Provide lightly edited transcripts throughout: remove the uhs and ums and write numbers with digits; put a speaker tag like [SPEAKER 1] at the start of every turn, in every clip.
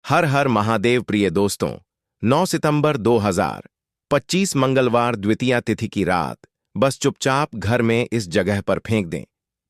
[SPEAKER 1] हर हर महादेव प्रिय दोस्तों। 9 सितंबर 2025 मंगलवार द्वितीया तिथि की रात बस चुपचाप घर में इस जगह पर फेंक दें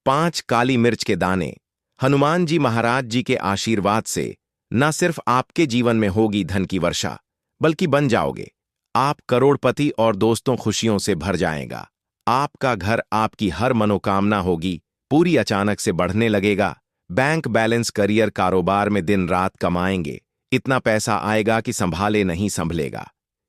[SPEAKER 1] 5 काली मिर्च के दाने। हनुमान जी महाराज जी के आशीर्वाद से न सिर्फ आपके जीवन में होगी धन की वर्षा, बल्कि बन जाओगे आप करोड़पति और दोस्तों खुशियों से भर जाएगा। आपका घर, आपकी हर मनोकामना होगी पूरी, अचानक से बढ़ने लगेगा। बैंक बैलेंस, करियर, कारोबार में दिन रात कमाएंगे, इतना पैसा आएगा कि संभाले नहीं संभलेगा।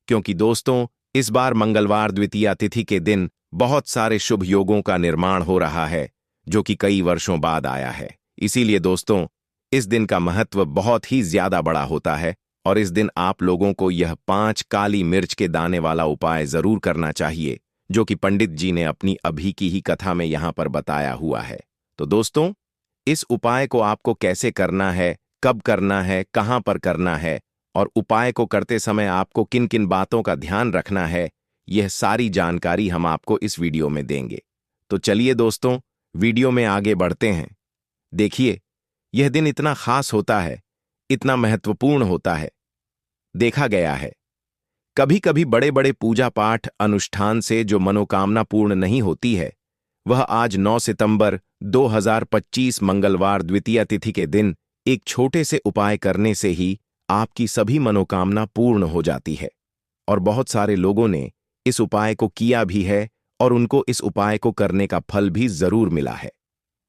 [SPEAKER 1] क्योंकि दोस्तों, इस बार मंगलवार द्वितीया तिथि के दिन बहुत सारे शुभ योगों का निर्माण हो रहा है, जो कि कई वर्षों बाद आया है। इसीलिए दोस्तों, इस दिन का महत्व बहुत ही ज्यादा बड़ा होता है और इस दिन आप लोगों को यह 5 काली मिर्च के दाने वाला उपाय जरूर करना चाहिए, जो कि पंडित जी ने अपनी अभी की ही कथा में यहां पर बताया हुआ है। तो दोस्तों, इस उपाय को आपको कैसे करना है, कब करना है, कहां पर करना है और उपाय को करते समय आपको किन किन बातों का ध्यान रखना है, यह सारी जानकारी हम आपको इस वीडियो में देंगे। तो चलिए दोस्तों, वीडियो में आगे बढ़ते हैं। देखिए, यह दिन इतना खास होता है, इतना महत्वपूर्ण होता है। देखा गया है, कभी कभी बड़े बड़े पूजा पाठ अनुष्ठान से जो मनोकामना पूर्ण नहीं होती है, वह आज 9 सितंबर 2025 मंगलवार द्वितीया तिथि के दिन एक छोटे से उपाय करने से ही आपकी सभी मनोकामना पूर्ण हो जाती है। और बहुत सारे लोगों ने इस उपाय को किया भी है और उनको इस उपाय को करने का फल भी जरूर मिला है।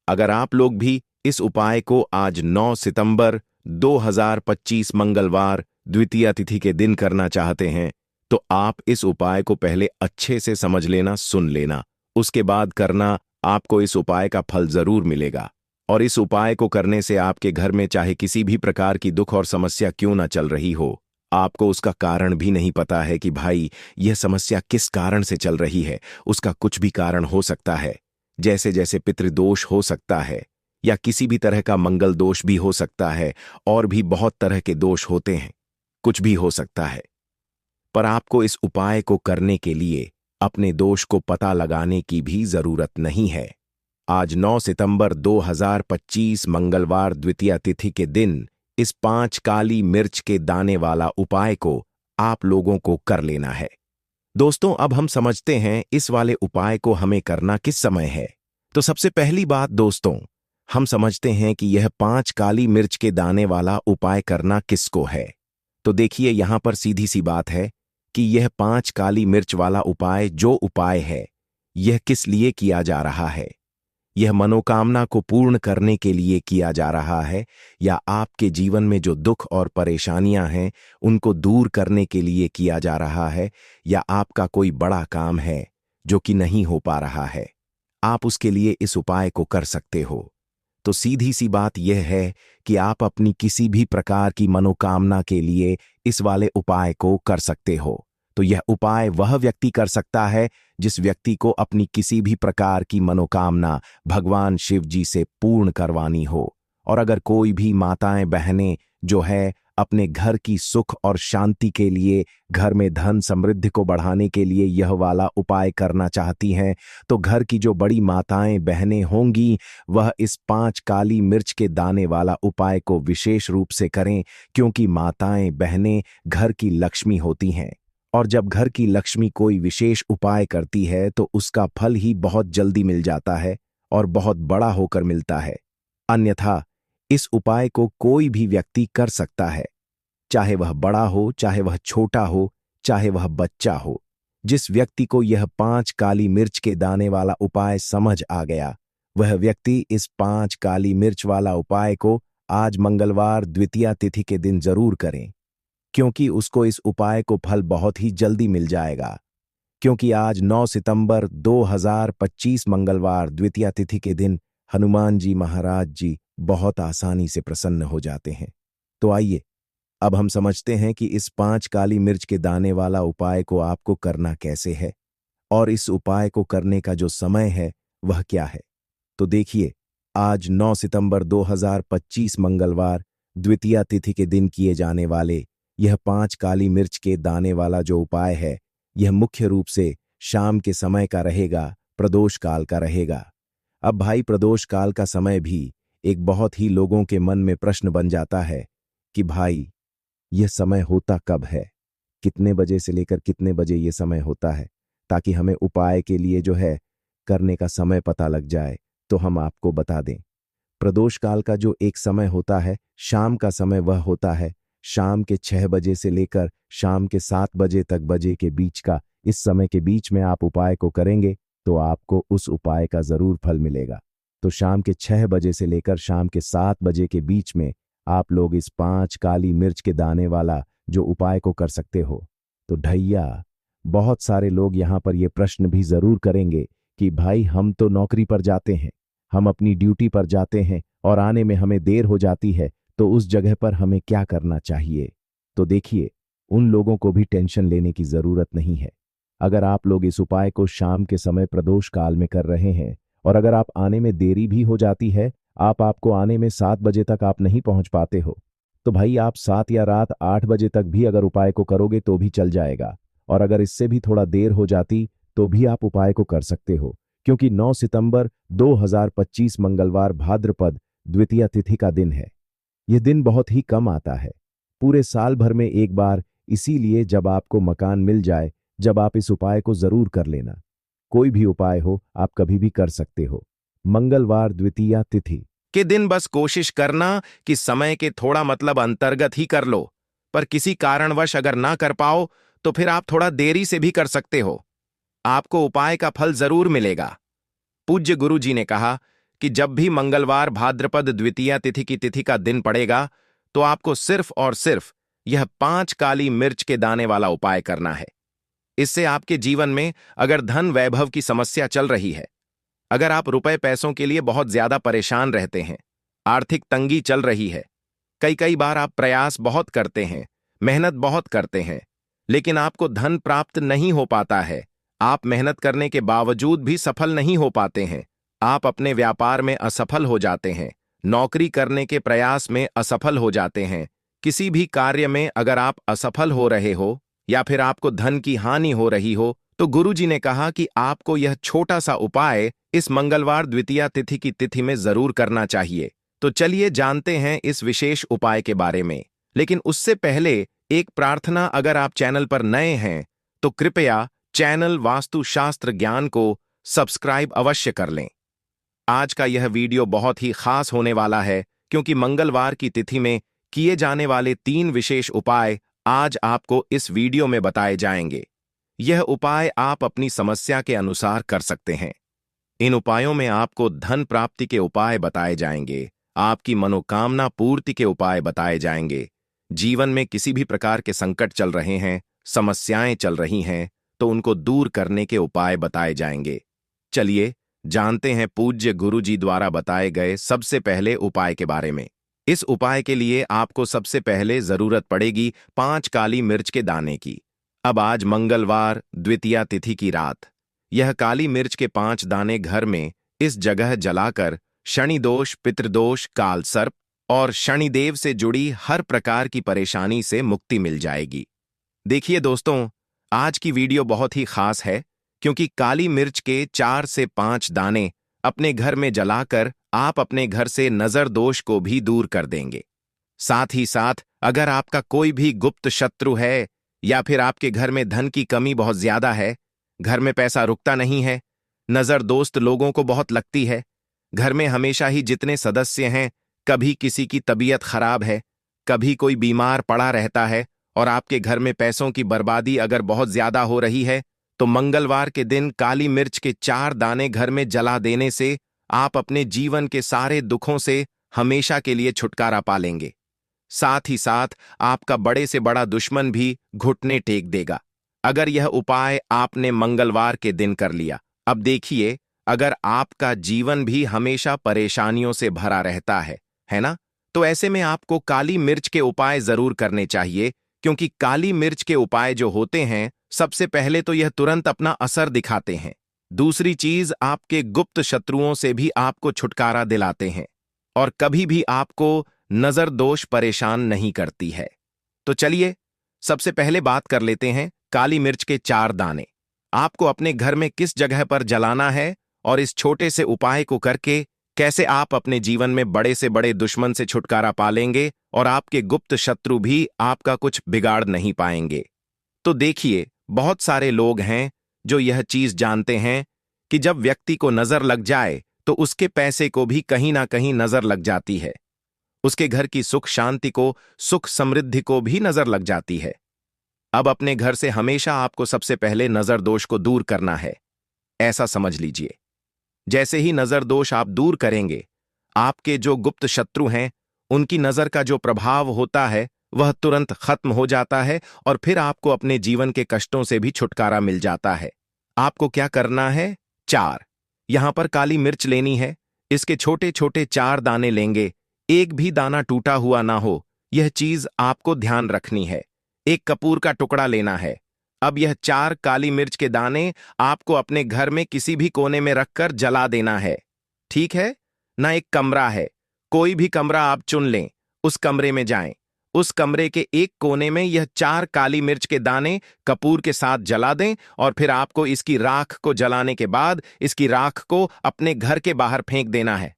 [SPEAKER 1] अगर आप लोग भी इस उपाय को आज 9 सितंबर 2025 मंगलवार द्वितीया तिथि के दिन करना चाहते हैं, तो आप इस उपाय को पहले अच्छे से समझ लेना, सुन लेना, उसके बाद करना। आपको इस उपाय का फल जरूर मिलेगा। और इस उपाय को करने से आपके घर में चाहे किसी भी प्रकार की दुख और समस्या क्यों ना चल रही हो, आपको उसका कारण भी नहीं पता है कि भाई यह समस्या किस कारण से चल रही है, उसका कुछ भी कारण हो सकता है। जैसे जैसे पितृदोष हो सकता है या किसी भी तरह का मंगल दोष भी हो सकता है, और भी बहुत तरह के दोष होते हैं, कुछ भी हो सकता है। पर आपको इस उपाय को करने के लिए अपने दोष को पता लगाने की भी जरूरत नहीं है। आज 9 सितंबर 2025 मंगलवार द्वितीया तिथि के दिन इस 5 काली मिर्च के दाने वाला उपाय को आप लोगों को कर लेना है। दोस्तों, अब हम समझते हैं इस वाले उपाय को हमें करना किस समय है। तो सबसे पहली बात दोस्तों, हम समझते हैं कि यह 5 काली मिर्च के दाने वाला उपाय करना किसको है। तो देखिए, यहां पर सीधी सी बात है कि यह 5 काली मिर्च वाला उपाय जो उपाय है, यह किस लिए किया जा रहा है। यह मनोकामना को पूर्ण करने के लिए किया जा रहा है, या आपके जीवन में जो दुख और परेशानियां हैं उनको दूर करने के लिए किया जा रहा है, या आपका कोई बड़ा काम है जो कि नहीं हो पा रहा है, आप उसके लिए इस उपाय को कर सकते हो। तो सीधी सी बात यह है कि आप अपनी किसी भी प्रकार की मनोकामना के लिए इस वाले उपाय को कर सकते हो। तो यह उपाय वह व्यक्ति कर सकता है जिस व्यक्ति को अपनी किसी भी प्रकार की मनोकामना भगवान शिव जी से पूर्ण करवानी हो। और अगर कोई भी माताएं बहनें जो है अपने घर की सुख और शांति के लिए, घर में धन समृद्धि को बढ़ाने के लिए यह वाला उपाय करना चाहती हैं, तो घर की जो बड़ी माताएं बहनें होंगी वह इस 5 काली मिर्च के दाने वाला उपाय को विशेष रूप से करें, क्योंकि माताएं बहनें घर की लक्ष्मी होती हैं। और जब घर की लक्ष्मी कोई विशेष उपाय करती है तो उसका फल ही बहुत जल्दी मिल जाता है और बहुत बड़ा होकर मिलता है। अन्यथा इस उपाय को कोई भी व्यक्ति कर सकता है, चाहे वह बड़ा हो, चाहे वह छोटा हो, चाहे वह बच्चा हो। जिस व्यक्ति को यह 5 काली मिर्च के दाने वाला उपाय समझ आ गया, वह व्यक्ति इस 5 काली मिर्च वाला उपाय को आज मंगलवार द्वितीया तिथि के दिन जरूर करें, क्योंकि उसको इस उपाय को फल बहुत ही जल्दी मिल जाएगा। क्योंकि आज 9 सितंबर 2025 मंगलवार द्वितीया तिथि के दिन हनुमान जी महाराज जी बहुत आसानी से प्रसन्न हो जाते हैं। तो आइए, अब हम समझते हैं कि इस 5 काली मिर्च के दाने वाला उपाय को आपको करना कैसे है और इस उपाय को करने का जो समय है वह क्या है। तो देखिए, आज 9 सितंबर 2025 मंगलवार द्वितीया तिथि के दिन किए जाने वाले यह 5 काली मिर्च के दाने वाला जो उपाय है, यह मुख्य रूप से शाम के समय का रहेगा, प्रदोष काल का रहेगा। अब भाई, प्रदोष काल का समय भी एक बहुत ही लोगों के मन में प्रश्न बन जाता है कि भाई यह समय होता कब है, कितने बजे से लेकर कितने बजे यह समय होता है, ताकि हमें उपाय के लिए जो है करने का समय पता लग जाए तो हम आपको बता दें। प्रदोष काल का जो एक समय होता है, शाम का समय, वह होता है शाम के 6 बजे से लेकर शाम के 7 बजे तक बजे के बीच का। इस समय के बीच में आप उपाय को करेंगे तो आपको उस उपाय का जरूर फल मिलेगा। तो शाम के 6 बजे से लेकर शाम के 7 बजे के बीच में आप लोग इस 5 काली मिर्च के दाने वाला जो उपाय को कर सकते हो। तो भैया, बहुत सारे लोग यहाँ पर ये प्रश्न भी जरूर करेंगे कि भाई हम तो नौकरी पर जाते हैं, हम अपनी ड्यूटी पर जाते हैं और आने में हमें देर हो जाती है, तो उस जगह पर हमें क्या करना चाहिए। तो देखिए, उन लोगों को भी टेंशन लेने की जरूरत नहीं है। अगर आप लोग इस उपाय को शाम के समय प्रदोष काल में कर रहे हैं और अगर आप आने में देरी भी हो जाती है, आपको आने में 7 बजे तक आप नहीं पहुंच पाते हो, तो भाई आप 7 या रात 8 बजे तक भी अगर उपाय को करोगे तो भी चल जाएगा। और अगर इससे भी थोड़ा देर हो जाती तो भी आप उपाय को कर सकते हो, क्योंकि 9 सितंबर 2025 मंगलवार भाद्रपद द्वितीया तिथि का दिन है। यह दिन बहुत ही कम आता है, पूरे साल भर में एक बार। इसीलिए जब आपको मकान मिल जाए, जब आप इस उपाय को जरूर कर लेना। कोई भी उपाय हो, आप कभी भी कर सकते हो। मंगलवार द्वितीया तिथि के दिन बस कोशिश करना कि समय के थोड़ा मतलब अंतर्गत ही कर लो, पर किसी कारणवश अगर ना कर पाओ तो फिर आप थोड़ा देरी से भी कर सकते हो। आपको उपाय का फल जरूर मिलेगा। पूज्य गुरु जी ने कहा कि जब भी मंगलवार भाद्रपद द्वितीया तिथि की तिथि का दिन पड़ेगा तो आपको सिर्फ और सिर्फ यह 5 काली मिर्च के दाने वाला उपाय करना है। इससे आपके जीवन में अगर धन वैभव की समस्या चल रही है, अगर आप रुपए पैसों के लिए बहुत ज्यादा परेशान रहते हैं, आर्थिक तंगी चल रही है, कई कई बार आप प्रयास बहुत करते हैं, मेहनत बहुत करते हैं, लेकिन आपको धन प्राप्त नहीं हो पाता है, आप मेहनत करने के बावजूद भी सफल नहीं हो पाते हैं, आप अपने व्यापार में असफल हो जाते हैं, नौकरी करने के प्रयास में असफल हो जाते हैं, किसी भी कार्य में अगर आप असफल हो रहे हो या फिर आपको धन की हानि हो रही हो, तो गुरुजी ने कहा कि आपको यह छोटा सा उपाय इस मंगलवार द्वितीया तिथि की तिथि में जरूर करना चाहिए। तो चलिए जानते हैं इस विशेष उपाय के बारे में। लेकिन उससे पहले एक प्रार्थना, अगर आप चैनल पर नए हैं तो कृपया चैनल वास्तुशास्त्र ज्ञान को सब्सक्राइब अवश्य कर लें। आज का यह वीडियो बहुत ही खास होने वाला है, क्योंकि मंगलवार की तिथि में किए जाने वाले 3 विशेष उपाय आज आपको इस वीडियो में बताए जाएंगे। यह उपाय आप अपनी समस्या के अनुसार कर सकते हैं। इन उपायों में आपको धन प्राप्ति के उपाय बताए जाएंगे, आपकी मनोकामना पूर्ति के उपाय बताए जाएंगे। जीवन में किसी भी प्रकार के संकट चल रहे हैं, समस्याएं चल रही हैं, तो उनको दूर करने के उपाय बताए जाएंगे। चलिए जानते हैं पूज्य गुरुजी द्वारा बताए गए सबसे पहले उपाय के बारे में। इस उपाय के लिए आपको सबसे पहले जरूरत पड़ेगी 5 काली मिर्च के दाने की। अब आज मंगलवार द्वितीया तिथि की रात यह काली मिर्च के 5 दाने घर में इस जगह जलाकर शनि दोष, पितृदोष, काल सर्प और शनिदेव से जुड़ी हर प्रकार की परेशानी से मुक्ति मिल जाएगी। देखिए दोस्तों, आज की वीडियो बहुत ही खास है, क्योंकि काली मिर्च के 4 से 5 दाने अपने घर में जलाकर आप अपने घर से नजर दोष को भी दूर कर देंगे। साथ ही साथ अगर आपका कोई भी गुप्त शत्रु है या फिर आपके घर में धन की कमी बहुत ज्यादा है, घर में पैसा रुकता नहीं है, नजर दोस्त लोगों को बहुत लगती है, घर में हमेशा ही जितने सदस्य हैं, कभी किसी की तबीयत खराब है, कभी कोई बीमार पड़ा रहता है और आपके घर में पैसों की बर्बादी अगर बहुत ज्यादा हो रही है, तो मंगलवार के दिन काली मिर्च के 4 दाने घर में जला देने से आप अपने जीवन के सारे दुखों से हमेशा के लिए छुटकारा पा लेंगे। साथ ही साथ आपका बड़े से बड़ा दुश्मन भी घुटने टेक देगा, अगर यह उपाय आपने मंगलवार के दिन कर लिया। अब देखिए, अगर आपका जीवन भी हमेशा परेशानियों से भरा रहता है ना, तो ऐसे में आपको काली मिर्च के उपाय जरूर करने चाहिए, क्योंकि काली मिर्च के उपाय जो होते हैं, सबसे पहले तो यह तुरंत अपना असर दिखाते हैं। दूसरी चीज, आपके गुप्त शत्रुओं से भी आपको छुटकारा दिलाते हैं और कभी भी आपको नजर दोष परेशान नहीं करती है। तो चलिए सबसे पहले बात कर लेते हैं काली मिर्च के 4 दाने आपको अपने घर में किस जगह पर जलाना है और इस छोटे से उपाय को करके कैसे आप अपने जीवन में बड़े से बड़े दुश्मन से छुटकारा पा लेंगे और आपके गुप्त शत्रु भी आपका कुछ बिगाड़ नहीं पाएंगे। तो देखिए, बहुत सारे लोग हैं जो यह चीज जानते हैं कि जब व्यक्ति को नजर लग जाए तो उसके पैसे को भी कहीं ना कहीं नजर लग जाती है, उसके घर की सुख शांति को, सुख समृद्धि को भी नजर लग जाती है। अब अपने घर से हमेशा आपको सबसे पहले नजर दोष को दूर करना है, ऐसा समझ लीजिए। जैसे ही नजर दोष आप दूर करेंगे, आपके जो गुप्त शत्रु हैं उनकी नजर का जो प्रभाव होता है वह तुरंत खत्म हो जाता है और फिर आपको अपने जीवन के कष्टों से भी छुटकारा मिल जाता है। आपको क्या करना है? 4 यहां पर काली मिर्च लेनी है। इसके छोटे छोटे 4 दाने लेंगे, एक भी दाना टूटा हुआ ना हो, यह चीज आपको ध्यान रखनी है। एक कपूर का टुकड़ा लेना है। अब यह 4 काली मिर्च के दाने आपको अपने घर में किसी भी कोने में रखकर जला देना है, ठीक है ना? एक कमरा है, कोई भी कमरा आप चुन लें, उस कमरे में जाएं। उस कमरे के एक कोने में यह 4 काली मिर्च के दाने कपूर के साथ जला दें और फिर आपको इसकी राख को जलाने के बाद इसकी राख को अपने घर के बाहर फेंक देना है।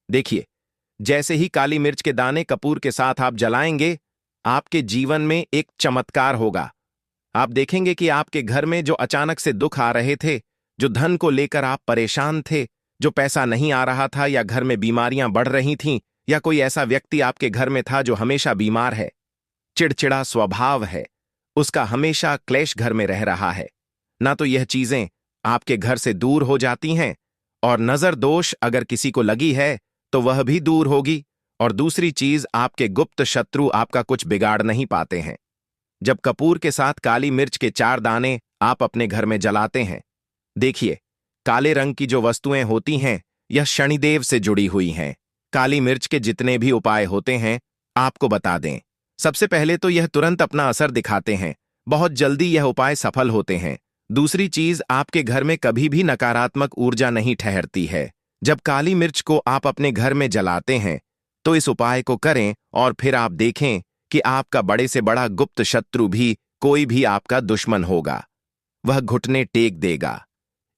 [SPEAKER 1] देखिए, जैसे ही काली मिर्च के दाने कपूर के साथ आप जलाएंगे, आपके जीवन में एक चमत्कार होगा। आप देखेंगे कि आपके घर में जो अचानक से दुख आ रहे थे, जो धन को लेकर आप परेशान थे, जो पैसा नहीं आ रहा था, या घर में बीमारियां बढ़ रही थीं, या कोई ऐसा व्यक्ति आपके घर में था जो हमेशा बीमार है, चिड़चिड़ा स्वभाव है, उसका हमेशा क्लेश घर में रह रहा है, ना तो यह चीजें आपके घर से दूर हो जाती हैं, और नजर दोष अगर किसी को लगी है तो वह भी दूर होगी। और दूसरी चीज, आपके गुप्त शत्रु आपका कुछ बिगाड़ नहीं पाते हैं। जब कपूर के साथ काली मिर्च के 4 दाने आप अपने घर में जलाते हैं, देखिए, काले रंग की जो वस्तुएं होती हैं यह शनिदेव से जुड़ी हुई हैं। काली मिर्च के जितने भी उपाय होते हैं आपको बता दें। सबसे पहले तो यह तुरंत अपना असर दिखाते हैं, बहुत जल्दी यह उपाय सफल होते हैं। दूसरी चीज, आपके घर में कभी भी नकारात्मक ऊर्जा नहीं ठहरती है। जब काली मिर्च को आप अपने घर में जलाते हैं तो इस उपाय को करें और फिर आप देखें कि आपका बड़े से बड़ा गुप्त शत्रु भी, कोई भी आपका दुश्मन होगा, वह घुटने टेक देगा।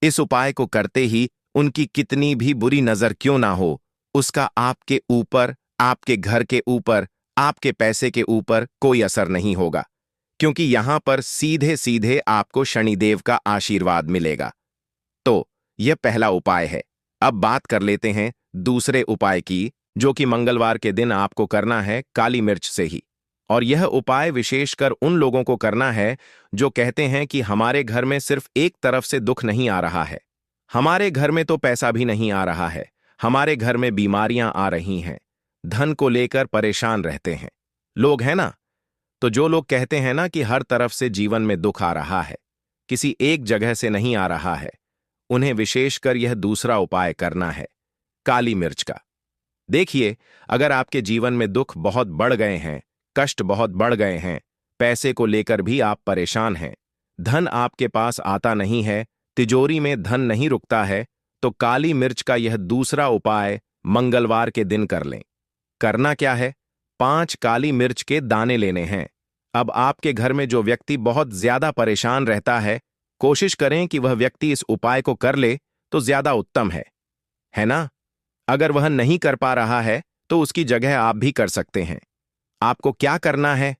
[SPEAKER 1] इस उपाय को करते ही उनकी कितनी भी बुरी नजर क्यों ना हो, उसका आपके ऊपर, आपके घर के ऊपर, आपके पैसे के ऊपर कोई असर नहीं होगा, क्योंकि यहां पर सीधे सीधे आपको शनिदेव का आशीर्वाद मिलेगा। तो यह पहला उपाय है। अब बात कर लेते हैं दूसरे उपाय की, जो कि मंगलवार के दिन आपको करना है काली मिर्च से ही। और यह उपाय विशेषकर उन लोगों को करना है जो कहते हैं कि हमारे घर में सिर्फ एक तरफ से दुख नहीं आ रहा है, हमारे घर में तो पैसा भी नहीं आ रहा है, हमारे घर में बीमारियां आ रही हैं, धन को लेकर परेशान रहते हैं लोग, है ना? तो जो लोग कहते हैं ना कि हर तरफ से जीवन में दुख आ रहा है, किसी एक जगह से नहीं आ रहा है, उन्हें विशेषकर यह दूसरा उपाय करना है, काली मिर्च का। देखिए, अगर आपके जीवन में दुख बहुत बढ़ गए हैं, कष्ट बहुत बढ़ गए हैं, पैसे को लेकर भी आप परेशान हैं, धन आपके पास आता नहीं है, तिजोरी में धन नहीं रुकता है, तो काली मिर्च का यह दूसरा उपाय मंगलवार के दिन कर लें। करना क्या है? 5 काली मिर्च के दाने लेने हैं। अब आपके घर में जो व्यक्ति बहुत ज्यादा परेशान रहता है, कोशिश करें कि वह व्यक्ति इस उपाय को कर ले तो ज्यादा उत्तम है ना? अगर वह नहीं कर पा रहा है तो उसकी जगह आप भी कर सकते हैं। आपको क्या करना है?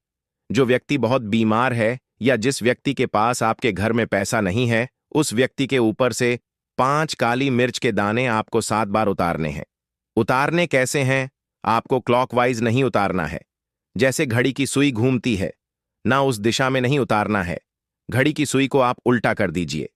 [SPEAKER 1] जो व्यक्ति बहुत बीमार है या जिस व्यक्ति के पास आपके घर में पैसा नहीं है, उस व्यक्ति के ऊपर से 5 काली मिर्च के दाने आपको 7 बार उतारने हैं। उतारने कैसे हैं? आपको क्लॉकवाइज नहीं उतारना है, जैसे घड़ी की सुई घूमती है ना, उस दिशा में नहीं उतारना है। घड़ी की सुई को आप उल्टा कर दीजिए,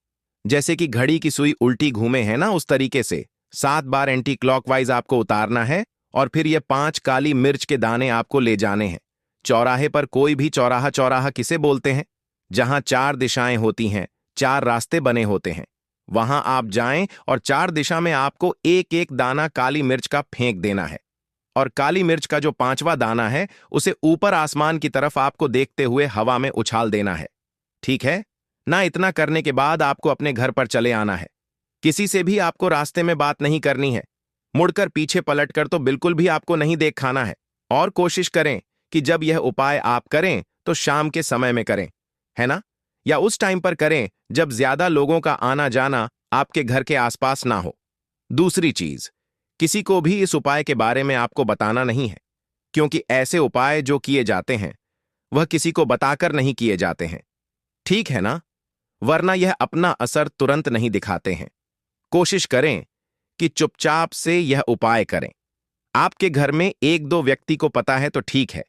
[SPEAKER 1] जैसे कि घड़ी की सुई उल्टी घूमे है ना, उस तरीके से 7 बार एंटी क्लॉकवाइज आपको उतारना है। और फिर ये 5 काली मिर्च के दाने आपको ले जाने हैं चौराहे पर। कोई भी चौराहा, चौराहा किसे बोलते हैं? जहां 4 दिशाएं होती हैं, 4 रास्ते बने होते हैं, वहां आप जाएं और 4 दिशा में आपको एक एक दाना काली मिर्च का फेंक देना है। और काली मिर्च का जो 5वां दाना है उसे ऊपर आसमान की तरफ आपको देखते हुए हवा में उछाल देना है, ठीक है ना? इतना करने के बाद आपको अपने घर पर चले आना है। किसी से भी आपको रास्ते में बात नहीं करनी है, मुड़कर पीछे पलटकर तो बिल्कुल भी आपको नहीं देख खाना है। और कोशिश करें कि जब यह उपाय आप करें तो शाम के समय में करें, है ना? या उस टाइम पर करें जब ज्यादा लोगों का आना जाना आपके घर के आसपास ना हो। दूसरी चीज, किसी को भी इस उपाय के बारे में आपको बताना नहीं है। क्योंकि ऐसे उपाय जो किए जाते हैं वह किसी को बताकर नहीं किए जाते हैं। ठीक है ना? वरना यह अपना असर तुरंत नहीं दिखाते हैं। कोशिश करें कि चुपचाप से यह उपाय करें। आपके घर में एक दो व्यक्ति को पता है तो ठीक है,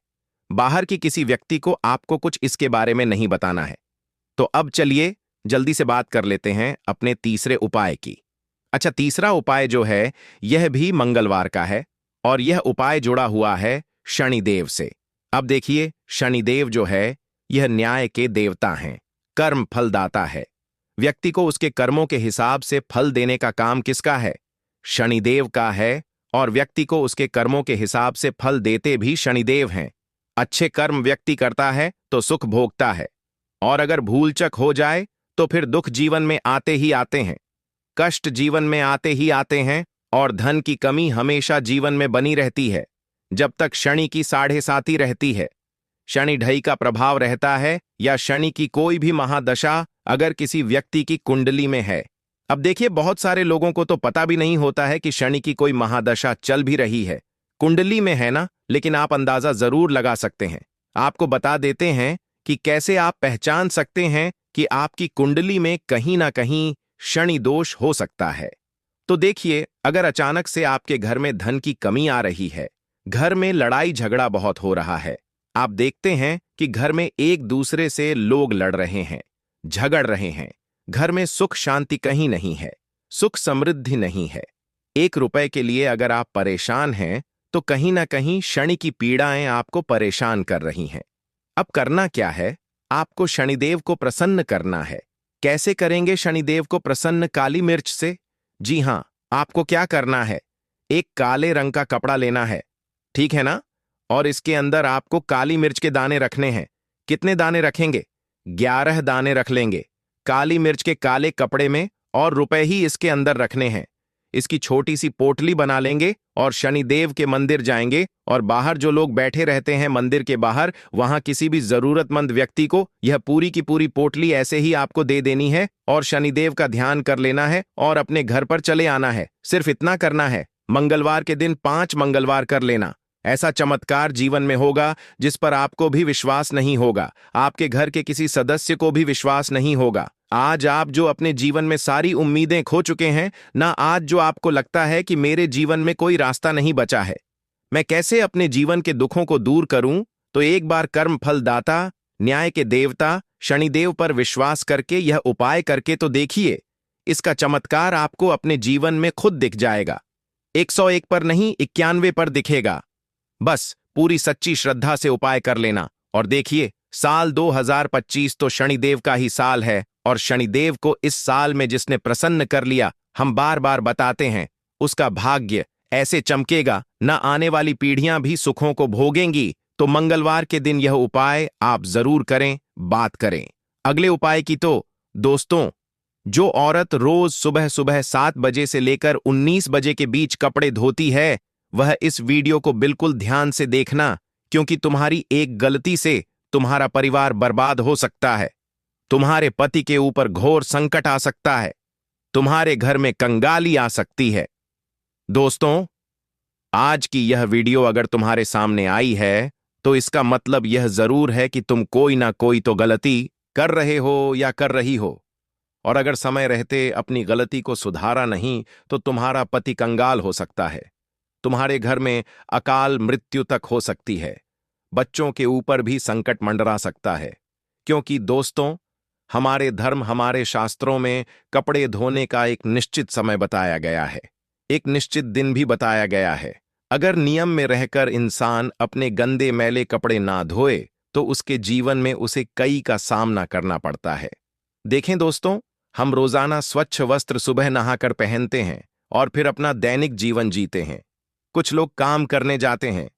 [SPEAKER 1] बाहर की किसी व्यक्ति को आपको कुछ इसके बारे में नहीं बताना है। तो अब चलिए जल्दी से बात कर लेते हैं अपने तीसरे उपाय की। अच्छा, तीसरा उपाय जो है यह भी मंगलवार का है और यह उपाय जुड़ा हुआ है शनिदेव से। अब देखिए, शनिदेव जो है यह न्याय के देवता हैं, कर्म फलदाता है। व्यक्ति को उसके कर्मों के हिसाब से फल देने का काम किसका है? शनिदेव का है। और व्यक्ति को उसके कर्मों के हिसाब से फल देते भी शनिदेव हैं। अच्छे कर्म व्यक्ति करता है तो सुख भोगता है, और अगर भूलचक हो जाए तो फिर दुख जीवन में आते ही आते हैं, कष्ट जीवन में आते ही आते हैं, और धन की कमी हमेशा जीवन में बनी रहती है जब तक शनि की 7.5 रहती है। शनि ढई का प्रभाव रहता है या शनि की कोई भी महादशा अगर किसी व्यक्ति की कुंडली में है। अब देखिए, बहुत सारे लोगों को तो पता भी नहीं होता है कि शनि की कोई महादशा चल भी रही है, कुंडली में है ना, लेकिन आप अंदाजा जरूर लगा सकते हैं। आपको बता देते हैं कि कैसे आप पहचान सकते हैं कि आपकी कुंडली में कहीं ना कहीं शनि दोष हो सकता है। तो देखिए, अगर अचानक से आपके घर में धन की कमी आ रही है, घर में लड़ाई झगड़ा बहुत हो रहा है, आप देखते हैं कि घर में एक दूसरे से लोग लड़ रहे हैं, झगड़ रहे हैं, घर में सुख शांति कहीं नहीं है, सुख समृद्धि नहीं है, 1 रुपए के लिए अगर आप परेशान हैं तो कहीं ना कहीं शनि की पीड़ाएं आपको परेशान कर रही हैं। अब करना क्या है? आपको शनिदेव को प्रसन्न करना है। कैसे करेंगे शनिदेव को प्रसन्न? काली मिर्च से। जी हां, आपको क्या करना है? एक काले रंग का कपड़ा लेना है, ठीक है ना? और इसके अंदर आपको काली मिर्च के दाने रखने हैं। कितने दाने रखेंगे? 11 दाने रख लेंगे काली मिर्च के काले कपड़े में, और रुपए ही इसके अंदर रखने हैं। इसकी छोटी सी पोटली बना लेंगे और शनिदेव के मंदिर जाएंगे, और बाहर जो लोग बैठे रहते हैं मंदिर के बाहर, वहां किसी भी जरूरतमंद व्यक्ति को यह पूरी की पूरी पोटली ऐसे ही आपको दे देनी है, और शनिदेव का ध्यान कर लेना है और अपने घर पर चले आना है। सिर्फ इतना करना है। मंगलवार के दिन 5 मंगलवार कर लेना। ऐसा चमत्कार जीवन में होगा जिस पर आपको भी विश्वास नहीं होगा, आपके घर के किसी सदस्य को भी विश्वास नहीं होगा। आज आप जो अपने जीवन में सारी उम्मीदें खो चुके हैं ना, आज जो आपको लगता है कि मेरे जीवन में कोई रास्ता नहीं बचा है, मैं कैसे अपने जीवन के दुखों को दूर करूं, तो एक बार कर्म फल दाता, न्याय के देवता शनिदेव पर विश्वास करके यह उपाय करके तो देखिए। इसका चमत्कार आपको अपने जीवन में खुद दिख जाएगा। 101 पर नहीं, 91 पर दिखेगा। बस पूरी सच्ची श्रद्धा से उपाय कर लेना, और देखिए, साल 2025 तो शनिदेव का ही साल है, और शनिदेव को इस साल में जिसने प्रसन्न कर लिया, हम बार बार बताते हैं, उसका भाग्य ऐसे चमकेगा, न आने वाली पीढ़ियां भी सुखों को भोगेंगी। तो मंगलवार के दिन यह उपाय आप जरूर करें, बात करें। अगले उपाय की तो दोस्तों, जो औरत रोज सुबह सुबह 7 बजे से लेकर 19 बजे के बीच कपड़े धोती है, वह इस वीडियो को बिल्कुल ध्यान से देखना, क्योंकि तुम्हारी एक गलती से तुम्हारा परिवार बर्बाद हो सकता है, तुम्हारे पति के ऊपर घोर संकट आ सकता है, तुम्हारे घर में कंगाली आ सकती है। दोस्तों, आज की यह वीडियो अगर तुम्हारे सामने आई है तो इसका मतलब यह जरूर है कि तुम कोई ना कोई तो गलती कर रहे हो या कर रही हो, और अगर समय रहते अपनी गलती को सुधारा नहीं तो तुम्हारा पति कंगाल हो सकता है, तुम्हारे घर में अकाल मृत्यु तक हो सकती है, बच्चों के ऊपर भी संकट मंडरा सकता है। क्योंकि दोस्तों, हमारे धर्म, हमारे शास्त्रों में कपड़े धोने का एक निश्चित समय बताया गया है, एक निश्चित दिन भी बताया गया है। अगर नियम में रहकर इंसान अपने गंदे मैले कपड़े ना धोए तो उसके जीवन में उसे कई का सामना करना पड़ता है। देखें दोस्तों, हम रोजाना स्वच्छ वस्त्र सुबह नहाकर पहनते हैं और फिर अपना दैनिक जीवन जीते हैं। कुछ लोग काम करने जाते हैं,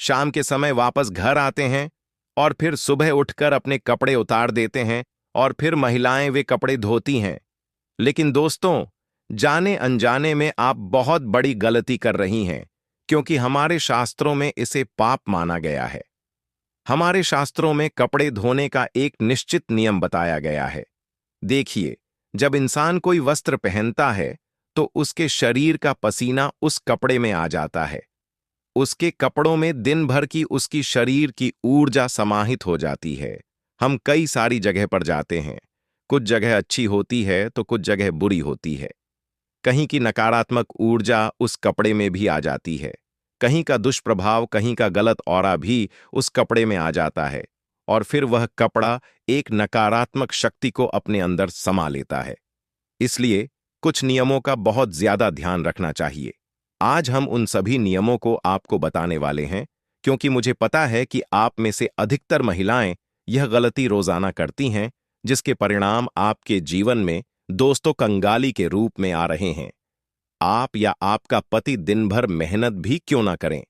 [SPEAKER 1] शाम के समय वापस घर आते हैं, और फिर सुबह उठकर अपने कपड़े उतार देते हैं, और फिर महिलाएं वे कपड़े धोती हैं। लेकिन दोस्तों, जाने अनजाने में आप बहुत बड़ी गलती कर रही हैं, क्योंकि हमारे शास्त्रों में इसे पाप माना गया है। हमारे शास्त्रों में कपड़े धोने का एक निश्चित नियम बताया गया है। देखिए, जब इंसान कोई वस्त्र पहनता है तो उसके शरीर का पसीना उस कपड़े में आ जाता है, उसके कपड़ों में दिन भर की उसकी शरीर की ऊर्जा समाहित हो जाती है। हम कई सारी जगह पर जाते हैं, कुछ जगह अच्छी होती है तो कुछ जगह बुरी होती है। कहीं की नकारात्मक ऊर्जा उस कपड़े में भी आ जाती है, कहीं का दुष्प्रभाव, कहीं का गलत ऑरा भी उस कपड़े में आ जाता है, और फिर वह कपड़ा एक नकारात्मक शक्ति को अपने अंदर समा लेता है। इसलिए कुछ नियमों का बहुत ज्यादा ध्यान रखना चाहिए। आज हम उन सभी नियमों को आपको बताने वाले हैं, क्योंकि मुझे पता है कि आप में से अधिकतर महिलाएं यह गलती रोजाना करती हैं, जिसके परिणाम आपके जीवन में दोस्तों कंगाली के रूप में आ रहे हैं। आप या आपका पति दिन भर मेहनत भी क्यों ना करें,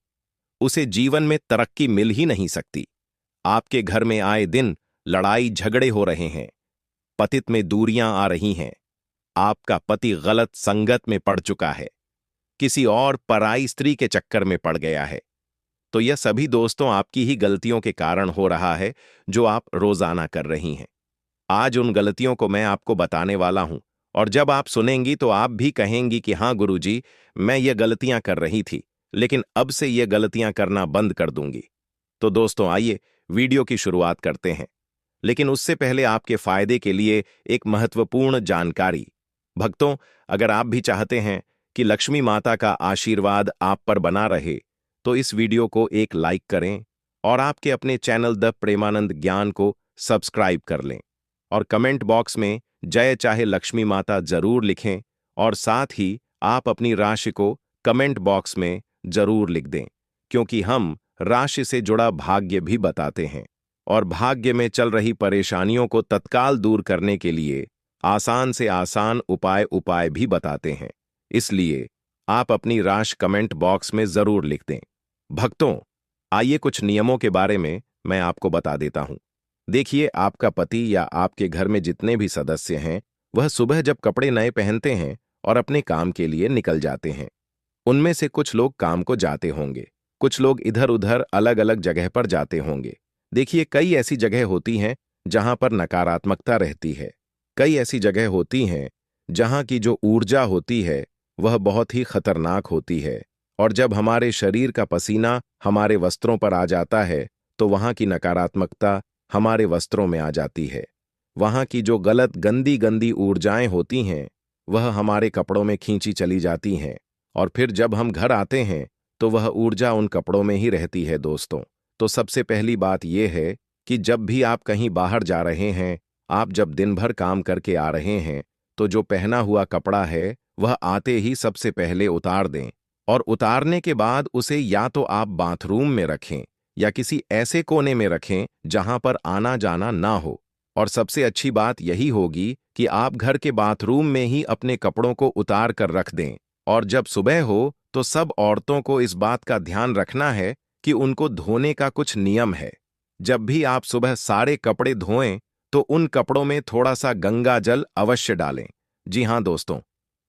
[SPEAKER 1] उसे जीवन में तरक्की मिल ही नहीं सकती। आपके घर में आए दिन लड़ाई झगड़े हो रहे हैं, पतित में दूरियां आ रही हैं, आपका पति गलत संगत में पड़ चुका है, किसी और पराई स्त्री के चक्कर में पड़ गया है, तो यह सभी दोस्तों आपकी ही गलतियों के कारण हो रहा है जो आप रोजाना कर रही हैं। आज उन गलतियों को मैं आपको बताने वाला हूं, और जब आप सुनेंगी तो आप भी कहेंगी कि हाँ गुरुजी, मैं ये गलतियां कर रही थी, लेकिन अब से ये गलतियां करना बंद कर दूंगी। तो दोस्तों आइए वीडियो की शुरुआत करते हैं, लेकिन उससे पहले आपके फायदे के लिए एक महत्वपूर्ण जानकारी। भक्तों, अगर आप भी चाहते हैं कि लक्ष्मी माता का आशीर्वाद आप पर बना रहे, तो इस वीडियो को एक लाइक करें और आपके अपने चैनल द प्रेमानंद ज्ञान को सब्सक्राइब कर लें, और कमेंट बॉक्स में जय चाहे लक्ष्मी माता जरूर लिखें, और साथ ही आप अपनी राशि को कमेंट बॉक्स में जरूर लिख दें, क्योंकि हम राशि से जुड़ा भाग्य भी बताते हैं और भाग्य में चल रही परेशानियों को तत्काल दूर करने के लिए आसान से आसान उपाय भी बताते हैं। इसलिए आप अपनी राशि कमेंट बॉक्स में जरूर लिख दें। भक्तों, आइए कुछ नियमों के बारे में मैं आपको बता देता हूं। देखिए, आपका पति या आपके घर में जितने भी सदस्य हैं, वह सुबह जब कपड़े नए पहनते हैं और अपने काम के लिए निकल जाते हैं। उनमें से कुछ लोग काम को जाते होंगे, कुछ लोग इधर उधर अलग अलग जगह पर जाते होंगे। देखिए, कई ऐसी जगह होती हैं जहां पर नकारात्मकता रहती है, कई ऐसी जगह होती हैं जहां की जो ऊर्जा होती है वह बहुत ही खतरनाक होती है, और जब हमारे शरीर का पसीना हमारे वस्त्रों पर आ जाता है तो वहां की नकारात्मकता हमारे वस्त्रों में आ जाती है। वहां की जो गलत गंदी गंदी ऊर्जाएं होती हैं वह हमारे कपड़ों में खींची चली जाती हैं, और फिर जब हम घर आते हैं तो वह ऊर्जा उन कपड़ों में ही रहती है। दोस्तों, तो सबसे पहली बात यह है कि जब भी आप कहीं बाहर जा रहे हैं, आप जब दिन भर काम करके आ रहे हैं, तो जो पहना हुआ कपड़ा है वह आते ही सबसे पहले उतार दें, और उतारने के बाद उसे या तो आप बाथरूम में रखें या किसी ऐसे कोने में रखें जहां पर आना जाना ना हो। और सबसे अच्छी बात यही होगी कि आप घर के बाथरूम में ही अपने कपड़ों को उतार कर रख दें, और जब सुबह हो तो सब औरतों को इस बात का ध्यान रखना है कि उनको धोने का कुछ नियम है। जब भी आप सुबह सारे कपड़े धोएं तो उन कपड़ों में थोड़ा सा गंगा जल अवश्य डालें। जी हां दोस्तों,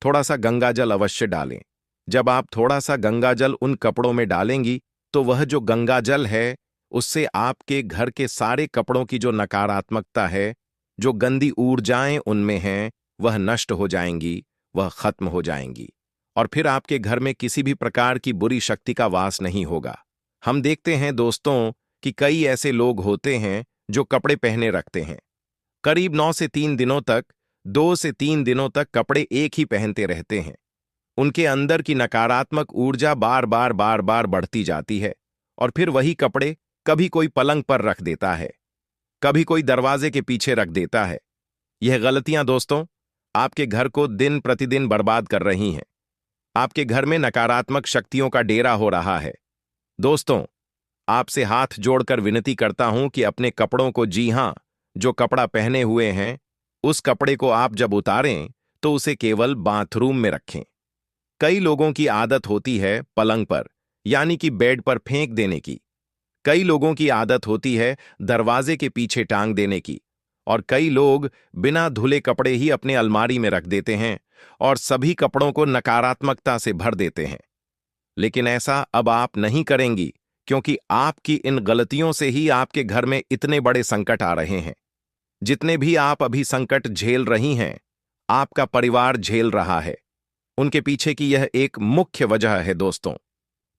[SPEAKER 1] थोड़ा सा गंगा जल अवश्य डालें। जब आप थोड़ा सा गंगा जल उन कपड़ों में डालेंगी तो वह जो गंगा जल है उससे आपके घर के सारे कपड़ों की जो नकारात्मकता है, जो गंदी ऊर्जाएं उनमें हैं, वह नष्ट हो जाएंगी, वह खत्म हो जाएंगी, और फिर आपके घर में किसी भी प्रकार की बुरी शक्ति का वास नहीं होगा। हम देखते हैं दोस्तों कि कई ऐसे लोग होते हैं जो कपड़े पहने रखते हैं, करीब 9 से 3 दिनों तक, 2 से 3 दिनों तक कपड़े एक ही पहनते रहते हैं। उनके अंदर की नकारात्मक ऊर्जा बार बार बढ़ती जाती है, और फिर वही कपड़े कभी कोई पलंग पर रख देता है, कभी कोई दरवाजे के पीछे रख देता है। यह गलतियां दोस्तों आपके घर को दिन प्रतिदिन बर्बाद कर रही हैं। आपके घर में नकारात्मक शक्तियों का डेरा हो रहा है। दोस्तों, आपसे हाथ जोड़कर विनती करता हूं कि अपने कपड़ों को, जी हां, जो कपड़ा पहने हुए हैं, उस कपड़े को आप जब उतारें तो उसे केवल बाथरूम में रखें। कई लोगों की आदत होती है पलंग पर, यानी कि बेड पर फेंक देने की। कई लोगों की आदत होती है दरवाजे के पीछे टांग देने की, और कई लोग बिना धुले कपड़े ही अपने अलमारी में रख देते हैं और सभी कपड़ों को नकारात्मकता से भर देते हैं। लेकिन ऐसा अब आप नहीं करेंगी, क्योंकि आपकी इन गलतियों से ही आपके घर में इतने बड़े संकट आ रहे हैं। जितने भी आप अभी संकट झेल रही हैं, आपका परिवार झेल रहा है। उनके पीछे की यह एक मुख्य वजह है दोस्तों।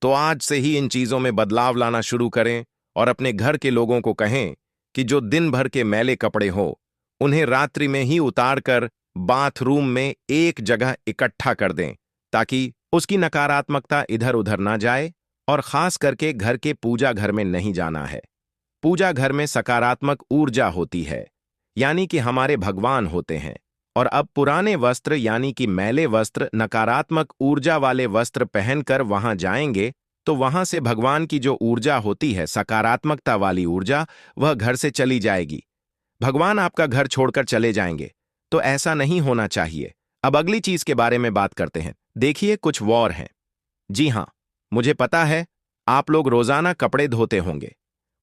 [SPEAKER 1] तो आज से ही इन चीजों में बदलाव लाना शुरू करें और अपने घर के लोगों को कहें कि जो दिन भर के मैले कपड़े हो उन्हें रात्रि में ही उतारकर बाथरूम में एक जगह इकट्ठा कर दें, ताकि उसकी नकारात्मकता इधर उधर ना जाए। और खास करके घर के पूजा घर में नहीं जाना है। पूजा घर में सकारात्मक ऊर्जा होती है, यानी कि हमारे भगवान होते हैं। और अब पुराने वस्त्र यानी कि मैले वस्त्र, नकारात्मक ऊर्जा वाले वस्त्र पहनकर वहां जाएंगे तो वहां से भगवान की जो ऊर्जा होती है, सकारात्मकता वाली ऊर्जा, वह घर से चली जाएगी। भगवान आपका घर छोड़कर चले जाएंगे, तो ऐसा नहीं होना चाहिए। अब अगली चीज के बारे में बात करते हैं। देखिए, कुछ वॉर हैं। जी हां, मुझे पता है आप लोग रोजाना कपड़े धोते होंगे,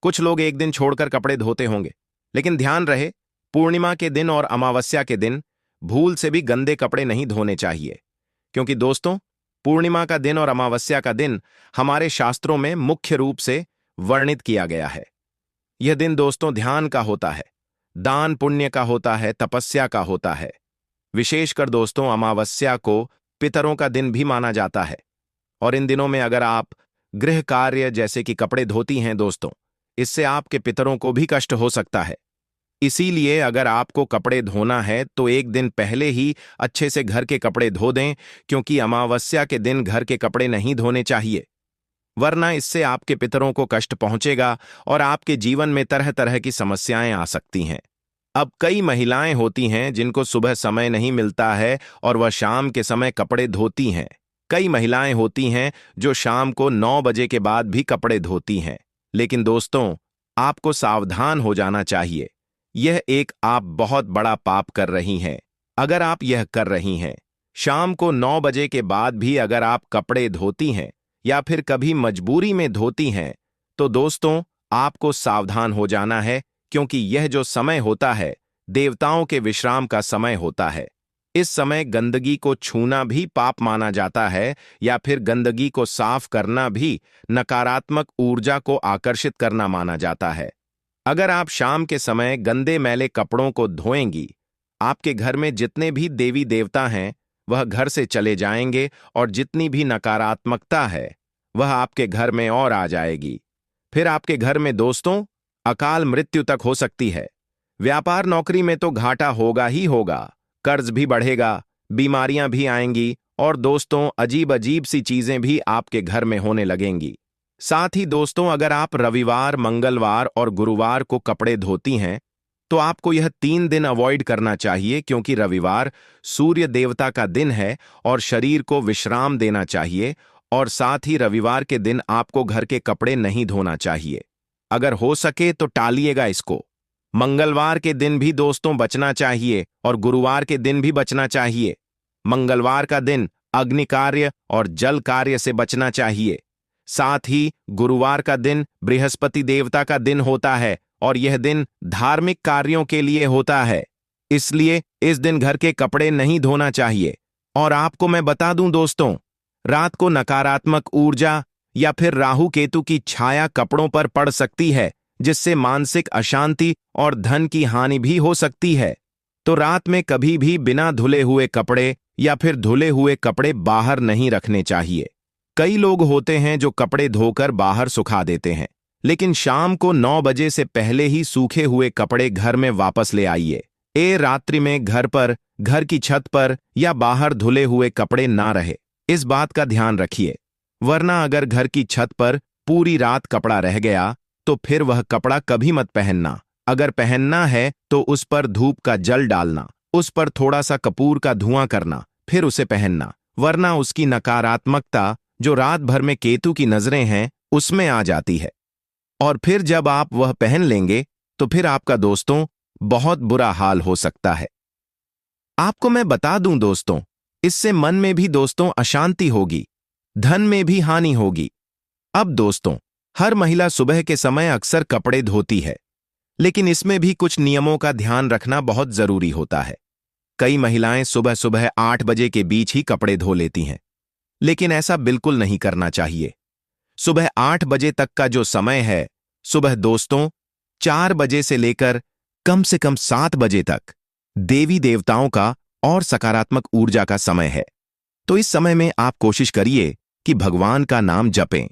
[SPEAKER 1] कुछ लोग एक दिन छोड़कर कपड़े धोते होंगे, लेकिन ध्यान रहे, पूर्णिमा के दिन और अमावस्या के दिन भूल से भी गंदे कपड़े नहीं धोने चाहिए। क्योंकि दोस्तों, पूर्णिमा का दिन और अमावस्या का दिन हमारे शास्त्रों में मुख्य रूप से वर्णित किया गया है। यह दिन दोस्तों ध्यान का होता है, दान पुण्य का होता है, तपस्या का होता है। विशेषकर दोस्तों, अमावस्या को पितरों का दिन भी माना जाता है। और इन दिनों में अगर आप गृह कार्य जैसे कि कपड़े धोती हैं दोस्तों, इससे आपके पितरों को भी कष्ट हो सकता है। इसीलिए अगर आपको कपड़े धोना है तो एक दिन पहले ही अच्छे से घर के कपड़े धो दें, क्योंकि अमावस्या के दिन घर के कपड़े नहीं धोने चाहिए, वरना इससे आपके पितरों को कष्ट पहुंचेगा और आपके जीवन में तरह तरह की समस्याएं आ सकती हैं। अब कई महिलाएं होती हैं जिनको सुबह समय नहीं मिलता है और वह शाम के समय कपड़े धोती हैं। कई महिलाएं होती हैं जो शाम को 9 बजे के बाद भी कपड़े धोती हैं। लेकिन दोस्तों, आपको सावधान हो जाना चाहिए। यह एक आप बहुत बड़ा पाप कर रही हैं। अगर आप यह कर रही हैं, शाम को 9 बजे के बाद भी अगर आप कपड़े धोती हैं या फिर कभी मजबूरी में धोती हैं, तो दोस्तों आपको सावधान हो जाना है, क्योंकि यह जो समय होता है देवताओं के विश्राम का समय होता है। इस समय गंदगी को छूना भी पाप माना जाता है, या फिर गंदगी को साफ करना भी नकारात्मक ऊर्जा को आकर्षित करना माना जाता है। अगर आप शाम के समय गंदे मैले कपड़ों को धोएंगी, आपके घर में जितने भी देवी देवता हैं वह घर से चले जाएंगे और जितनी भी नकारात्मकता है वह आपके घर में और आ जाएगी। फिर आपके घर में दोस्तों अकाल मृत्यु तक हो सकती है। व्यापार नौकरी में तो घाटा होगा ही होगा, कर्ज भी बढ़ेगा, बीमारियां भी आएंगी और दोस्तों अजीब अजीब सी चीजें भी आपके घर में होने लगेंगी। साथ ही दोस्तों, अगर आप रविवार, मंगलवार और गुरुवार को कपड़े धोती हैं तो आपको यह 3 दिन अवॉइड करना चाहिए, क्योंकि रविवार सूर्य देवता का दिन है और शरीर को विश्राम देना चाहिए। और साथ ही रविवार के दिन आपको घर के कपड़े नहीं धोना चाहिए। अगर हो सके तो टालिएगा इसको। मंगलवार के दिन भी दोस्तों बचना चाहिए और गुरुवार के दिन भी बचना चाहिए। मंगलवार का दिन अग्नि कार्य और जल कार्य से बचना चाहिए। साथ ही गुरुवार का दिन बृहस्पति देवता का दिन होता है और यह दिन धार्मिक कार्यों के लिए होता है, इसलिए इस दिन घर के कपड़े नहीं धोना चाहिए। और आपको मैं बता दूं दोस्तों, रात को नकारात्मक ऊर्जा या फिर राहु केतु की छाया कपड़ों पर पड़ सकती है, जिससे मानसिक अशांति और धन की हानि भी हो सकती है। तो रात में कभी भी बिना धुले हुए कपड़े या फिर धुले हुए कपड़े बाहर नहीं रखने चाहिए। कई लोग होते हैं जो कपड़े धोकर बाहर सुखा देते हैं, लेकिन शाम को 9 बजे से पहले ही सूखे हुए कपड़े घर में वापस ले आइए। रात्रि में घर पर, घर की छत पर या बाहर धुले हुए कपड़े ना रहे, इस बात का ध्यान रखिए। वरना अगर घर की छत पर पूरी रात कपड़ा रह गया तो फिर वह कपड़ा कभी मत पहनना। अगर पहनना है तो उस पर धूप का जल डालना, उस पर थोड़ा सा कपूर का धुआं करना, फिर उसे पहनना, वरना उसकी नकारात्मकता जो रात भर में केतु की नजरें हैं उसमें आ जाती है। और फिर जब आप वह पहन लेंगे तो फिर आपका दोस्तों बहुत बुरा हाल हो सकता है। आपको मैं बता दूं दोस्तों, इससे मन में भी दोस्तों अशांति होगी, धन में भी हानि होगी। अब दोस्तों, हर महिला सुबह के समय अक्सर कपड़े धोती है, लेकिन इसमें भी कुछ नियमों का ध्यान रखना बहुत जरूरी होता है। कई महिलाएं सुबह सुबह 8 बजे के बीच ही कपड़े धो लेती हैं, लेकिन ऐसा बिल्कुल नहीं करना चाहिए। सुबह 8 बजे तक का जो समय है, सुबह दोस्तों 4 बजे से लेकर कम से कम 7 बजे तक देवी देवताओं का और सकारात्मक ऊर्जा का समय है। तो इस समय में आप कोशिश करिए कि भगवान का नाम जपें,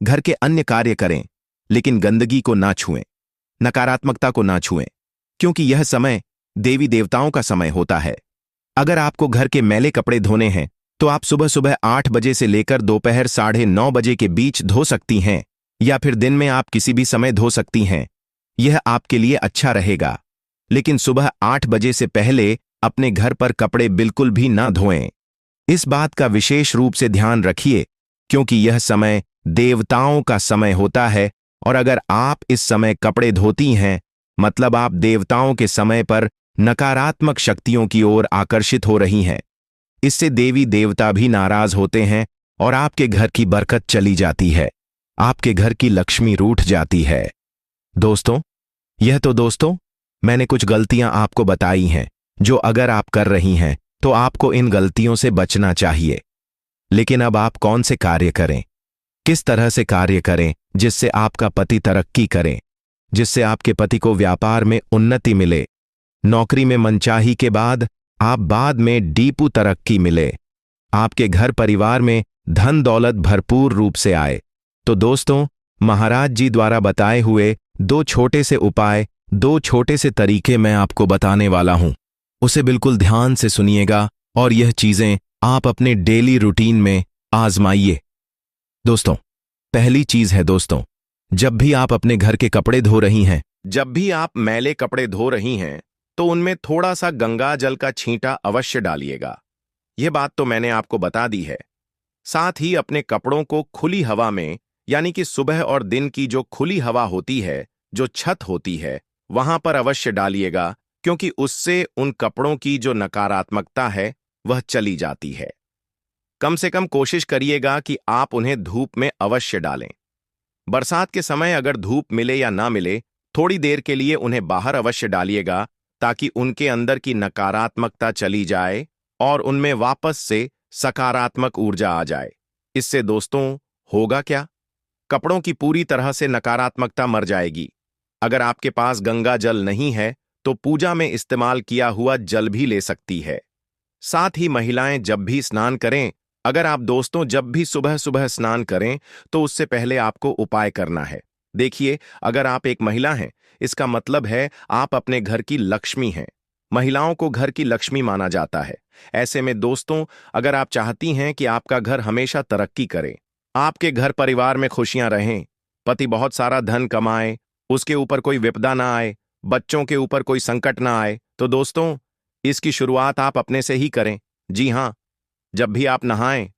[SPEAKER 1] घर के अन्य कार्य करें, लेकिन गंदगी को ना छुएं, नकारात्मकता को ना छुएं, क्योंकि यह समय देवी देवताओं का समय होता है। अगर आपको घर के मैले कपड़े धोने हैं तो आप सुबह सुबह 8 बजे से लेकर दोपहर 9:30 बजे के बीच धो सकती हैं, या फिर दिन में आप किसी भी समय धो सकती हैं। यह आपके लिए अच्छा रहेगा, लेकिन सुबह 8 बजे से पहले अपने घर पर कपड़े बिल्कुल भी ना धोएं। इस बात का विशेष रूप से ध्यान रखिए, क्योंकि यह समय देवताओं का समय होता है, और अगर आप इस समय कपड़े धोती हैं मतलब आप देवताओं के समय पर नकारात्मक शक्तियों की ओर आकर्षित हो रही हैं। इससे देवी देवता भी नाराज होते हैं और आपके घर की बरकत चली जाती है, आपके घर की लक्ष्मी रूठ जाती है। दोस्तों, मैंने कुछ गलतियां आपको बताई हैं जो अगर आप कर रही हैं तो आपको इन गलतियों से बचना चाहिए। लेकिन अब आप कौन से कार्य करें, किस तरह से कार्य करें जिससे आपका पति तरक्की करे, जिससे आपके पति को व्यापार में उन्नति मिले, नौकरी में मनचाही के बाद आप बाद में डीपू तरक्की मिले, आपके घर परिवार में धन दौलत भरपूर रूप से आए। तो दोस्तों, महाराज जी द्वारा बताए हुए 2 छोटे से उपाय, 2 छोटे से तरीके मैं आपको बताने वाला हूं। उसे बिल्कुल ध्यान से सुनिएगा और यह चीजें आप अपने डेली रूटीन में आजमाइए। दोस्तों, पहली चीज है जब भी आप अपने घर के कपड़े धो रही हैं, जब भी आप मैले कपड़े धो रही हैं, तो उनमें थोड़ा सा गंगा जल का छींटा अवश्य डालिएगा। यह बात तो मैंने आपको बता दी है। साथ ही अपने कपड़ों को खुली हवा में, यानी कि सुबह और दिन की जो खुली हवा होती है, जो छत होती है, वहां पर अवश्य डालिएगा, क्योंकि उससे उन कपड़ों की जो नकारात्मकता है वह चली जाती है। कम से कम कोशिश करिएगा कि आप उन्हें धूप में अवश्य डालें। बरसात के समय अगर धूप मिले या ना मिले, थोड़ी देर के लिए उन्हें बाहर अवश्य डालिएगा, ताकि उनके अंदर की नकारात्मकता चली जाए और उनमें वापस से सकारात्मक ऊर्जा आ जाए। इससे दोस्तों होगा क्या? कपड़ों की पूरी तरह से नकारात्मकता मर जाएगी। अगर आपके पास गंगा जल नहीं है तो पूजा में इस्तेमाल किया हुआ जल भी ले सकती है। साथ ही महिलाएं जब भी स्नान करें, अगर आप जब भी सुबह सुबह स्नान करें तो उससे पहले आपको उपाय करना है। देखिए, अगर आप एक महिला हैं, इसका मतलब है आप अपने घर की लक्ष्मी हैं। महिलाओं को घर की लक्ष्मी माना जाता है। ऐसे में दोस्तों, अगर आप चाहती हैं कि आपका घर हमेशा तरक्की करे, आपके घर परिवार में खुशियां रहें, पति बहुत सारा धन कमाए, उसके ऊपर कोई विपदा ना आए, बच्चों के ऊपर कोई संकट ना आए, तो दोस्तों इसकी शुरुआत आप अपने से ही करें। जी हां, जब भी आप नहाएं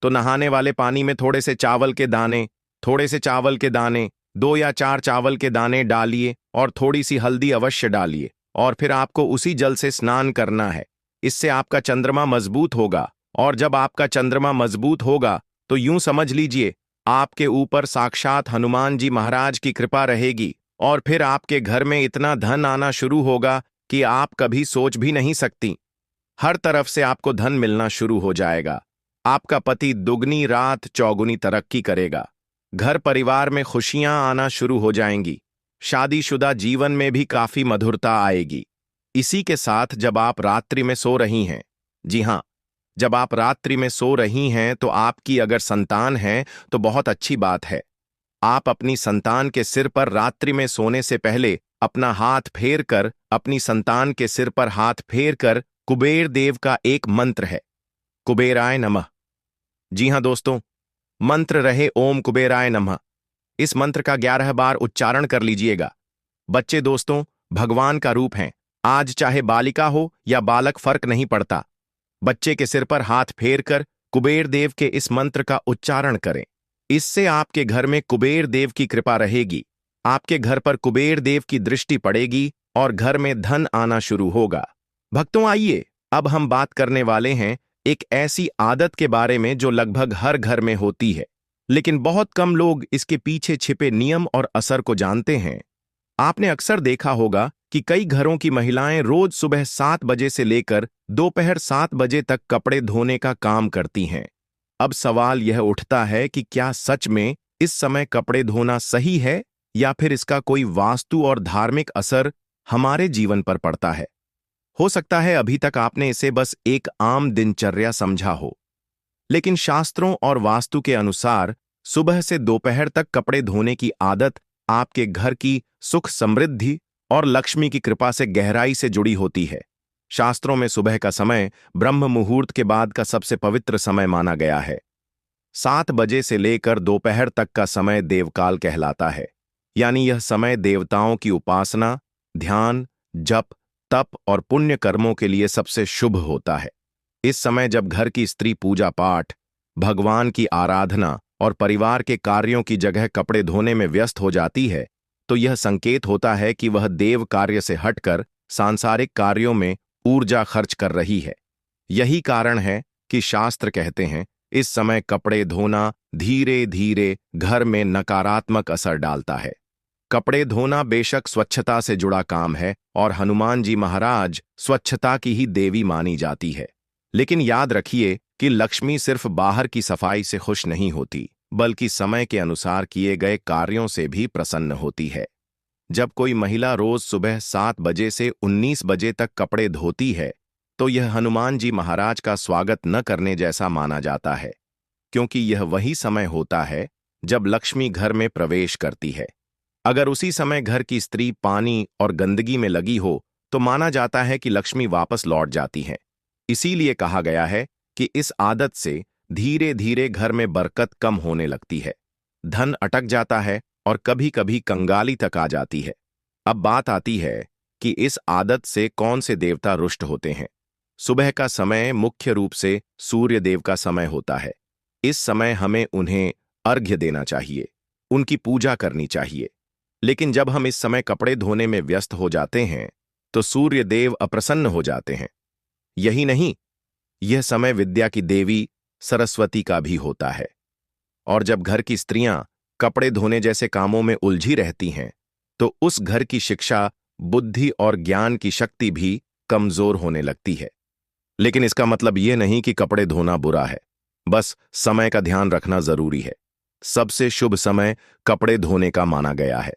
[SPEAKER 1] तो नहाने वाले पानी में थोड़े से चावल के दाने 2 या 4 चावल के दाने डालिए और थोड़ी सी हल्दी अवश्य डालिए, और फिर आपको उसी जल से स्नान करना है। इससे आपका चंद्रमा मजबूत होगा, और जब आपका चंद्रमा मजबूत होगा तो यूं समझ लीजिए आपके ऊपर साक्षात हनुमान जी महाराज की कृपा रहेगी, और फिर आपके घर में इतना धन आना शुरू होगा कि आप कभी सोच भी नहीं सकती। हर तरफ से आपको धन मिलना शुरू हो जाएगा। आपका पति दुगनी रात चौगुनी तरक्की करेगा। घर परिवार में खुशियां आना शुरू हो जाएंगी। शादीशुदा जीवन में भी काफी मधुरता आएगी। इसी के साथ जब आप रात्रि में सो रही हैं, जी हां, जब आप रात्रि में सो रही हैं तो आपकी अगर संतान है तो बहुत अच्छी बात है। आप अपनी संतान के सिर पर रात्रि में सोने से पहले अपना हाथ फेर कर, अपनी संतान के सिर पर हाथ फेर कर कुबेर देव का एक मंत्र है, कुबेराय नमः। जी हां दोस्तों, मंत्र रहे ओम कुबेराय नमः। इस मंत्र का 11 बार उच्चारण कर लीजिएगा। बच्चे दोस्तों भगवान का रूप हैं। आज चाहे बालिका हो या बालक, फर्क नहीं पड़ता। बच्चे के सिर पर हाथ फेर कर कुबेर देव के इस मंत्र का उच्चारण करें। इससे आपके घर में कुबेर देव की कृपा रहेगी, आपके घर पर कुबेर देव की दृष्टि पड़ेगी और घर में धन आना शुरू होगा। भक्तों, आइए अब हम बात करने वाले हैं एक ऐसी आदत के बारे में जो लगभग हर घर में होती है, लेकिन बहुत कम लोग इसके पीछे छिपे नियम और असर को जानते हैं। आपने अक्सर देखा होगा कि कई घरों की महिलाएं रोज सुबह 7 बजे से लेकर दोपहर 7 बजे तक कपड़े धोने का काम करती हैं। अब सवाल यह उठता है कि क्या सच में इस समय कपड़े धोना सही है, या फिर इसका कोई वास्तु और धार्मिक असर हमारे जीवन पर पड़ता है? हो सकता है अभी तक आपने इसे बस एक आम दिनचर्या समझा हो, लेकिन शास्त्रों और वास्तु के अनुसार सुबह से दोपहर तक कपड़े धोने की आदत आपके घर की सुख समृद्धि और लक्ष्मी की कृपा से गहराई से जुड़ी होती है। शास्त्रों में सुबह का समय ब्रह्म मुहूर्त के बाद का सबसे पवित्र समय माना गया है। 7 बजे से लेकर दोपहर तक का समय देवकाल कहलाता है, यानी यह समय देवताओं की उपासना, ध्यान, जप, तप और पुण्य कर्मों के लिए सबसे शुभ होता है। इस समय जब घर की स्त्री पूजा पाठ, भगवान की आराधना और परिवार के कार्यों की जगह कपड़े धोने में व्यस्त हो जाती है, तो यह संकेत होता है कि वह देव कार्य से हटकर सांसारिक कार्यों में ऊर्जा खर्च कर रही है। यही कारण है कि शास्त्र कहते हैं, इस समय कपड़े धोना धीरे धीरे घर में नकारात्मक असर डालता है। कपड़े धोना बेशक स्वच्छता से जुड़ा काम है और हनुमान जी महाराज स्वच्छता की ही देवी मानी जाती है, लेकिन याद रखिए कि लक्ष्मी सिर्फ बाहर की सफाई से खुश नहीं होती, बल्कि समय के अनुसार किए गए कार्यों से भी प्रसन्न होती है। जब कोई महिला रोज सुबह 7 बजे से 19 बजे तक कपड़े धोती है, तो यह हनुमान जी महाराज का स्वागत न करने जैसा माना जाता है, क्योंकि यह वही समय होता है जब लक्ष्मी घर में प्रवेश करती है। अगर उसी समय घर की स्त्री पानी और गंदगी में लगी हो, तो माना जाता है कि लक्ष्मी वापस लौट जाती है। इसीलिए कहा गया है कि इस आदत से धीरे धीरे घर में बरकत कम होने लगती है, धन अटक जाता है और कभी कभी कंगाली तक आ जाती है। अब बात आती है कि इस आदत से कौन से देवता रुष्ट होते हैं। सुबह का समय मुख्य रूप से सूर्य देव का समय होता है। इस समय हमें उन्हें अर्घ्य देना चाहिए, उनकी पूजा करनी चाहिए। लेकिन जब हम इस समय कपड़े धोने में व्यस्त हो जाते हैं, तो सूर्य देव अप्रसन्न हो जाते हैं। यही नहीं, यह समय विद्या की देवी सरस्वती का भी होता है, और जब घर की स्त्रियां कपड़े धोने जैसे कामों में उलझी रहती हैं, तो उस घर की शिक्षा, बुद्धि और ज्ञान की शक्ति भी कमजोर होने लगती है। लेकिन इसका मतलब यह नहीं कि कपड़े धोना बुरा है, बस समय का ध्यान रखना जरूरी है। सबसे शुभ समय कपड़े धोने का माना गया है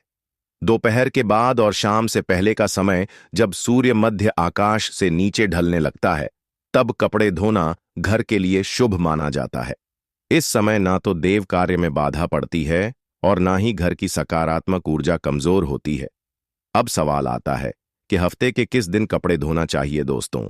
[SPEAKER 1] दोपहर के बाद और शाम से पहले का समय, जब सूर्य मध्य आकाश से नीचे ढलने लगता है, तब कपड़े धोना घर के लिए शुभ माना जाता है। इस समय ना तो देव कार्य में बाधा पड़ती है और ना ही घर की सकारात्मक ऊर्जा कमजोर होती है। अब सवाल आता है कि हफ्ते के किस दिन कपड़े धोना चाहिए दोस्तों।